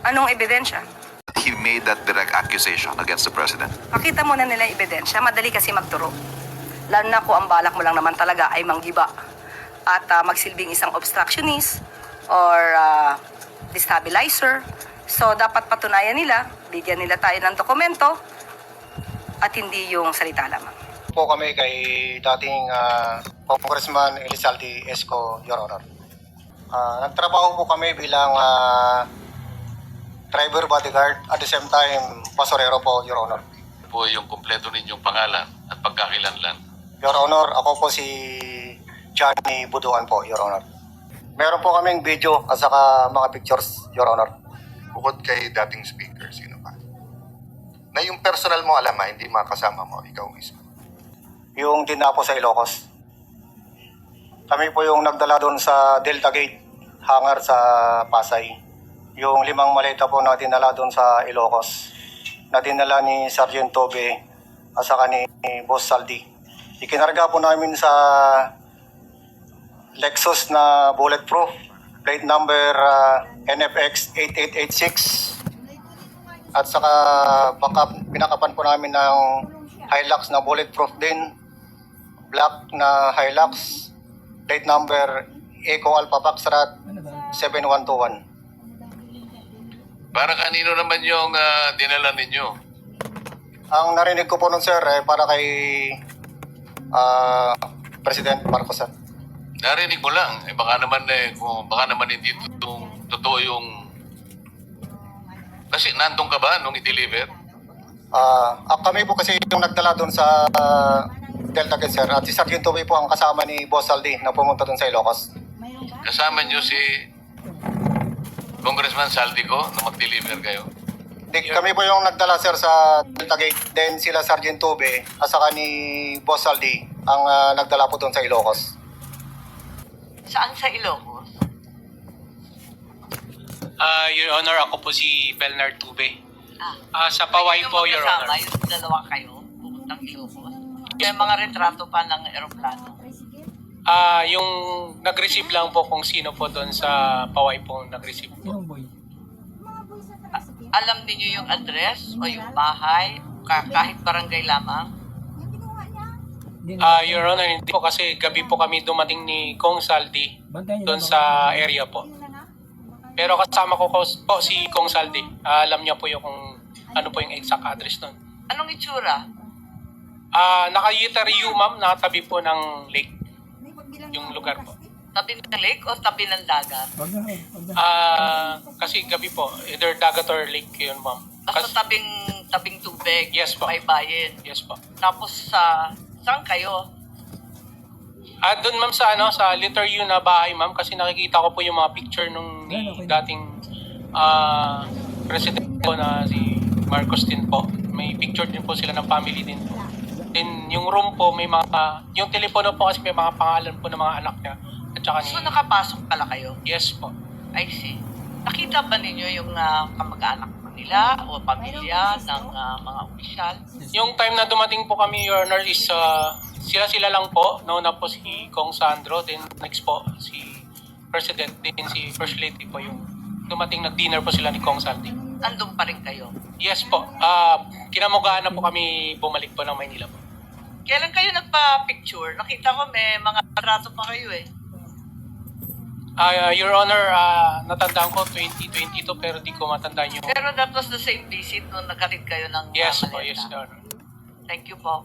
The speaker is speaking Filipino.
Anong ebidensya? He made that direct accusation against the president. Pakita mo na nila yung ebidensya. Madali kasi magturo. Lalo na kung ang balak mo lang naman talaga ay manggiba at magsilbing isang obstructionist or destabilizer. So, dapat patunayan nila, bigyan nila tayo ng dokumento at hindi yung salita lamang. Po kami kay dating Congressman Elizalde Esco, Your Honor. Nagtrabaho po kami bilang driver bodyguard at the same time pasorero po, Your Honor. Po yung kumpleto ninyong pangalan at pagkakilanlan. Your Honor, ako po si Johnny Buduan po, Your Honor. Meron po kaming video at saka mga pictures, Your Honor. Bukod kay dating speaker, sino pa? Na yung personal mo alam hindi makasama mo, ikaw mismo. Yung dinapo sa Ilocos. Kami po yung nagdala doon sa Delta Gate, hangar sa Pasay. Yung 5 maleta po na dinala doon sa Ilocos, na dinala ni Sergeant Tobe at saka ni Boss Saldi. Ikinarga po namin sa Lexus na bulletproof, plate number NFX 8886. At saka pinakapan po namin ng Hilux na bulletproof din, black na Hilux, plate number Eco Alpha Foxtrot 7121. Para kanino naman yung dinala ninyo? Ang narinig ko po nun, sir, para kay President Marcos. Narinig mo lang. Baka naman baka naman hindi totoo yung... Kasi nandun ka ba nung i-deliver? Kami po kasi yung nagdala doon sa Delta Gate, sir. At si Sergeant Tobe po ang kasama ni Boss Saldi na pumunta doon sa Ilocos. Kasama nyo si Congressman Saldico na mag-deliver kayo? Kami po yung nagdala, sir, sa Delta Gate. Then sila Sergeant Tobe at saka ni Boss Saldi ang nagdala po doon sa Ilocos. Saan sa Ilocos? Your Honor, ako po si Belnard Tube. Sa Paway po, Your Honor. Yung dalawa kayo, pupuntang Ilocos. May mga retrato pa ng eroplano. Yung nag-receive lang po kung sino po doon sa Paway po nag-receive po. Alam niyo yung address o yung bahay, kahit barangay lamang? Your Honor, hindi po kasi gabi po kami dumating ni Kong Saldi doon sa area po. Pero kasama ko po si Kong Saldi. Alam niya po yung kung ano po yung exact address doon. Anong itsura? Naka-U ma'am, nakatabi po ng lake. Yung lugar po. Tabi ng lake o tabi ng dagat? Kasi gabi po, either dagat or lake yun ma'am. Basta tabing tubig, Yes po. may bayin. Yes po. Tapos saan kayo? Doon ma'am sa sa letter U na bahay ma'am kasi nakikita ko po yung mga picture nung dating president po na si Marcos din po. May picture din po sila ng family din po. Then yung room po may mga yung telepono po kasi may mga pangalan po ng mga anak niya at saka ni... So nakapasok pala kayo? Yes po. I see. Nakita ba ninyo yung kamag-anak nila o pamilya ng mga opisyal? Yung time na dumating po kami, Your Honor, is sila lang po. Nauna po si Kong Sandro, then next po si President, then si First Lady po yung dumating, nag-dinner po sila ni Kong Saldi. Andun pa rin kayo? Yes po. Kinamugaan na po kami bumalik po ng Maynila po. Kailan kayo nagpa-picture? Nakita ko may mga rato pa kayo eh. Your Honor, natandaan ko 2022 pero di ko matandaan yung... Pero that was the same visit nung nagkatid kayo ng Yes po, maleta. yes, Your Honor. Thank you po.